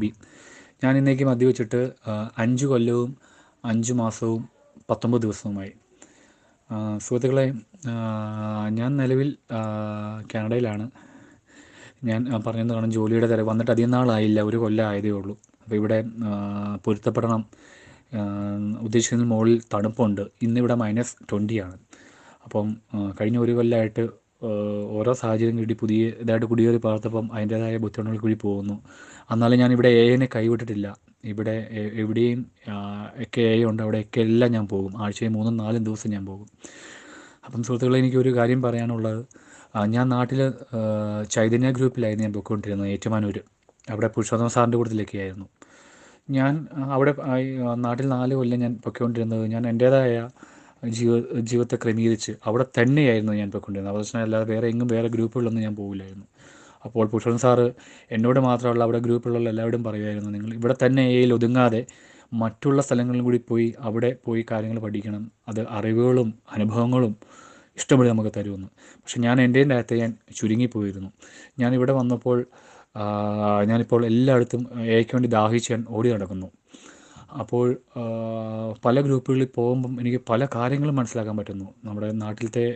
Hobby. ഞാൻ ഇന്നേക്ക് മദ്യവെച്ചിട്ട് 5 കൊല്ലവും 5 മാസവും 19 ദിവസവുമായി. സുഹൃത്തുക്കളെ, ഞാൻ നിലവിൽ കാനഡയിലാണ്. ഞാൻ പറഞ്ഞത് കാണും, ജോലിയുടെ തിരക്ക് വന്നിട്ട് അധികം നാളായില്ല, 1 കൊല്ലം ആയതേ ഉള്ളൂ. അപ്പോൾ ഇവിടെ പൊരുത്തപ്പെടണം. ഉദ്ദേശിക്കുന്നതിന് മുകളിൽ തണുപ്പുണ്ട്. ഇന്നിവിടെ -20 ആണ്. അപ്പം കഴിഞ്ഞ 1 കൊല്ലമായിട്ട് ഓരോ സാഹചര്യം കിട്ടി പുതിയ ഇതായിട്ട് കുടിയേറി പാർത്തപ്പം അതിൻ്റേതായ ബുദ്ധിമുട്ടുകൾ കൂടി പോകുന്നു. എന്നാലും ഞാനിവിടെ എനെ കൈവിട്ടിട്ടില്ല. ഇവിടെ എവിടെയും ഒക്കെ ഉണ്ട്, അവിടെയൊക്കെ എല്ലാം ഞാൻ പോകും. ആഴ്ചയിൽ 3-4 ദിവസം ഞാൻ പോകും. അപ്പം സുഹൃത്തുക്കളെ, എനിക്കൊരു കാര്യം പറയാനുള്ളത്, ഞാൻ നാട്ടിൽ ചൈതന്യ ഗ്രൂപ്പിലായിരുന്നു ഞാൻ പോയിക്കൊണ്ടിരുന്നത്, ഏറ്റുമാനൂർ. അവിടെ പുരുഷോത്തമ സാറിൻ്റെ കൂട്ടത്തിലൊക്കെ ആയിരുന്നു ഞാൻ. അവിടെ നാട്ടിൽ 4 കൊല്ലം ഞാൻ പൊയ്ക്കൊണ്ടിരുന്നത്. ഞാൻ എൻ്റേതായ ജീവിതത്തെ ക്രമീകരിച്ച് അവിടെ തന്നെയായിരുന്നു ഞാൻ പോയിക്കൊണ്ടിരുന്നത്. പ്രശ്നം അല്ലാതെ വേറെ ഗ്രൂപ്പുകളിലൊന്നും ഞാൻ പോകില്ലായിരുന്നു. അപ്പോൾ പുരുഷോത്തമ സാറ് എന്നോട് മാത്രമല്ല, അവിടെ ഗ്രൂപ്പിലുള്ള എല്ലാവരും പറയുമായിരുന്നു, നിങ്ങൾ ഇവിടെ തന്നെ ഒതുങ്ങാതെ മറ്റുള്ള സ്ഥലങ്ങളിൽ കൂടി പോയി അവിടെ പോയി കാര്യങ്ങൾ പഠിക്കണം. അത് അറിവുകളും അനുഭവങ്ങളും ഇഷ്ടംപോലെ നമുക്ക് തരുമെന്ന്. പക്ഷെ ഞാൻ എൻ്റെ അകത്ത് ഞാൻ ചുരുങ്ങിപ്പോയിരുന്നു. ഞാനിവിടെ വന്നപ്പോൾ ഞാനിപ്പോൾ എല്ലായിടത്തും എക്ക് വേണ്ടി ദാഹിച്ച് ഞാൻ ഓടി നടക്കുന്നു. അപ്പോൾ പല ഗ്രൂപ്പുകളിൽ പോകുമ്പം എനിക്ക് പല കാര്യങ്ങളും മനസ്സിലാക്കാൻ പറ്റുന്നു. നമ്മുടെ നാട്ടിലത്തെ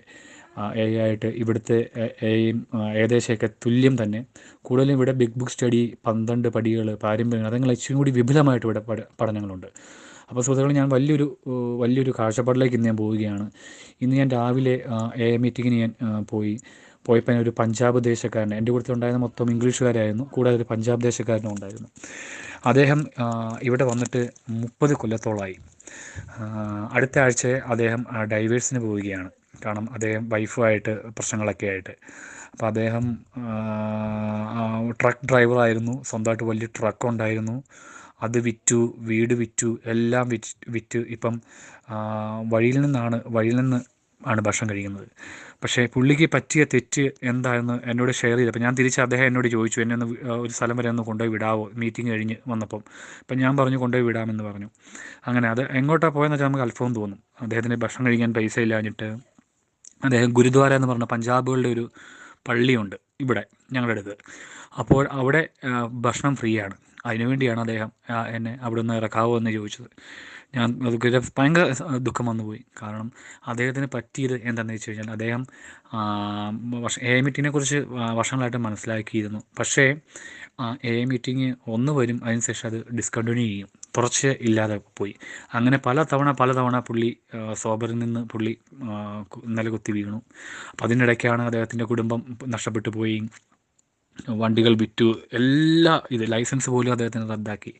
ആയിട്ട് ഇവിടുത്തെ എയും ഏകദേശമൊക്കെ തുല്യം തന്നെ. കൂടുതലും ഇവിടെ ബിഗ് ബുക്ക് സ്റ്റഡി, 12 പടികൾ, പാരമ്പര്യം, അതങ്ങൾ ഇച്ചിരി കൂടി വിപുലമായിട്ട് ഇവിടെ പഠനങ്ങളുണ്ട്. അപ്പോൾ സുഹൃത്തുക്കൾ, ഞാൻ വലിയൊരു കാഴ്ചപ്പാടിലേക്ക് ഇന്ന് ഞാൻ പോവുകയാണ്. ഇന്ന് ഞാൻ രാവിലെ മീറ്റിങ്ങിന് ഞാൻ പോയപ്പോൾ ഒരു പഞ്ചാബ് ദേശക്കാരൻ എൻ്റെ കൂട്ടത്തിലുണ്ടായിരുന്ന മൊത്തം ഇംഗ്ലീഷുകാരായിരുന്നു. കൂടാതെ ഒരു പഞ്ചാബ് ദേശക്കാരനും ഉണ്ടായിരുന്നു. അദ്ദേഹം ഇവിടെ വന്നിട്ട് 30 കൊല്ലത്തോളമായി. അടുത്ത ആഴ്ച അദ്ദേഹം ഡൈവേഴ്സിന് പോവുകയാണ്. കാരണം അദ്ദേഹം വൈഫുമായിട്ട് പ്രശ്നങ്ങളൊക്കെ ആയിട്ട്. അപ്പോൾ അദ്ദേഹം ട്രക്ക് ഡ്രൈവറായിരുന്നു. സ്വന്തമായിട്ട് വലിയ ട്രക്ക് ഉണ്ടായിരുന്നു. അത് വിറ്റു, വീട് വിറ്റു, എല്ലാം വിറ്റ് ഇപ്പം വഴിയിൽ നിന്ന് ആണ് ഭക്ഷണം കഴിക്കുന്നത്. പക്ഷേ പുള്ളിക്ക് പറ്റിയ തെറ്റ് എന്താണെന്ന് എന്നോട് ഷെയർ ചെയ്തപ്പോൾ ഞാൻ തിരിച്ച് അദ്ദേഹം എന്നോട് ചോദിച്ചു, എന്നെ ഒന്ന് ഒരു സ്ഥലം വരെ ഒന്ന് കൊണ്ടുപോയി വിടാവോ, മീറ്റിംഗ് കഴിഞ്ഞ് വന്നപ്പം. അപ്പം ഞാൻ പറഞ്ഞു കൊണ്ടുപോയി വിടാമെന്ന് പറഞ്ഞു. അങ്ങനെ അത് എങ്ങോട്ടാണ് പോയെന്ന് വെച്ചാൽ നമുക്ക് അത്ഭുതം തോന്നും. അദ്ദേഹത്തിന് ഭക്ഷണം കഴിക്കാൻ പൈസ ഇല്ലാഞ്ഞിട്ട് അദ്ദേഹം ഗുരുദ്വാര എന്ന് പറഞ്ഞ പഞ്ചാബുകളുടെ ഒരു പള്ളിയുണ്ട് ഇവിടെ ഞങ്ങളുടെ അടുത്ത്. അപ്പോൾ അവിടെ ഭക്ഷണം ഫ്രീ ആണ്. അതിനുവേണ്ടിയാണ് അദ്ദേഹം എന്നെ അവിടെ നിന്ന് ഇറക്കാവോ എന്ന് ചോദിച്ചത്. ഞാൻ അത് ഭയങ്കര ദുഃഖം വന്നുപോയി. കാരണം അദ്ദേഹത്തിന് പറ്റിയത് എന്താണെന്ന് വെച്ച് കഴിഞ്ഞാൽ, അദ്ദേഹം മീറ്റിങ്ങിനെ കുറിച്ച് വർഷങ്ങളായിട്ട് മനസ്സിലാക്കിയിരുന്നു. പക്ഷേ മീറ്റിംഗ് ഒന്ന് വരും, അതിനുശേഷം അത് ഡിസ്കണ്ടിന്യൂ ചെയ്യും, തുടർച്ച ഇല്ലാതെ പോയി. അങ്ങനെ പല തവണ പുള്ളി സോബറിൽ നിന്ന് പുള്ളി നിലകുത്തി വീണു. അപ്പം അതിനിടയ്ക്കാണ് അദ്ദേഹത്തിൻ്റെ കുടുംബം നഷ്ടപ്പെട്ടു പോയി, വണ്ടികൾ വിറ്റു, ലൈസൻസ് പോലും അദ്ദേഹത്തിന് റദ്ദാക്കി.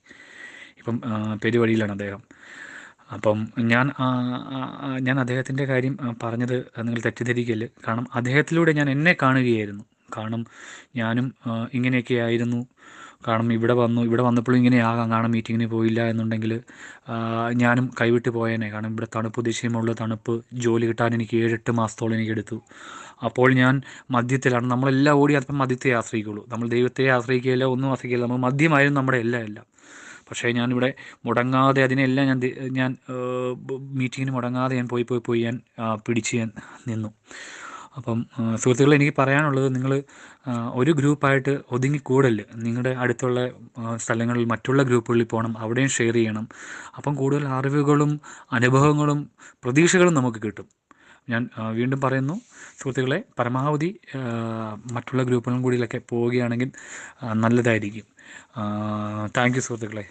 ഇപ്പം പെരുവഴിയിലാണ് അദ്ദേഹം. അപ്പം ഞാൻ അദ്ദേഹത്തിൻ്റെ കാര്യം പറഞ്ഞത് നിങ്ങൾ തെറ്റിദ്ധരിക്കല്ല്. കാരണം അദ്ദേഹത്തിലൂടെ ഞാൻ എന്നെ കാണുകയായിരുന്നു. കാരണം ഞാനും ഇങ്ങനെയൊക്കെ ആയിരുന്നു. കാരണം ഇവിടെ വന്നപ്പോഴും ഇങ്ങനെയാകാം. കാരണം മീറ്റിങ്ങിന് പോയില്ല എന്നുണ്ടെങ്കിൽ ഞാനും കൈവിട്ട് പോയേനെ. കാരണം ഇവിടെ തണുപ്പ്, ദേശീയമുള്ള തണുപ്പ്, ജോലി കിട്ടാൻ എനിക്ക് 7-8 മാസത്തോളം എനിക്കെടുത്തു. അപ്പോൾ ഞാൻ മദ്യത്തിലാണ്. നമ്മളെല്ലാം ഓടി അപ്പം മദ്യത്തെ ആശ്രയിക്കുള്ളൂ. നമ്മൾ ദൈവത്തെ ആശ്രയിക്കുകയില്ല, ഒന്നും ആശ്രയിക്കില്ല. നമ്മൾ മദ്യമായിരുന്നു നമ്മുടെ എല്ലാം. പക്ഷേ ഞാനിവിടെ മുടങ്ങാതെ അതിനെല്ലാം ഞാൻ മീറ്റിങ്ങിന് മുടങ്ങാതെ ഞാൻ പോയി ഞാൻ പിടിച്ച് ഞാൻ നിന്നു. അപ്പം സുഹൃത്തുക്കളെ, എനിക്ക് പറയാനുള്ളത്, നിങ്ങൾ ഒരു ഗ്രൂപ്പായിട്ട് ഒതുങ്ങിക്കൂടല്. നിങ്ങളുടെ അടുത്തുള്ള സ്ഥലങ്ങളിൽ മറ്റുള്ള ഗ്രൂപ്പുകളിൽ പോകണം, അവിടെയും ഷെയർ ചെയ്യണം. അപ്പം കൂടുതൽ അറിവുകളും അനുഭവങ്ങളും പ്രതീക്ഷകളും നമുക്ക് കിട്ടും. ഞാൻ വീണ്ടും പറയുന്നു സുഹൃത്തുക്കളെ, പരമാവധി മറ്റുള്ള ഗ്രൂപ്പുകളും കൂടിയിലൊക്കെ പോവുകയാണെങ്കിൽ നല്ലതായിരിക്കും. താങ്ക് യു സുഹൃത്തുക്കളെ.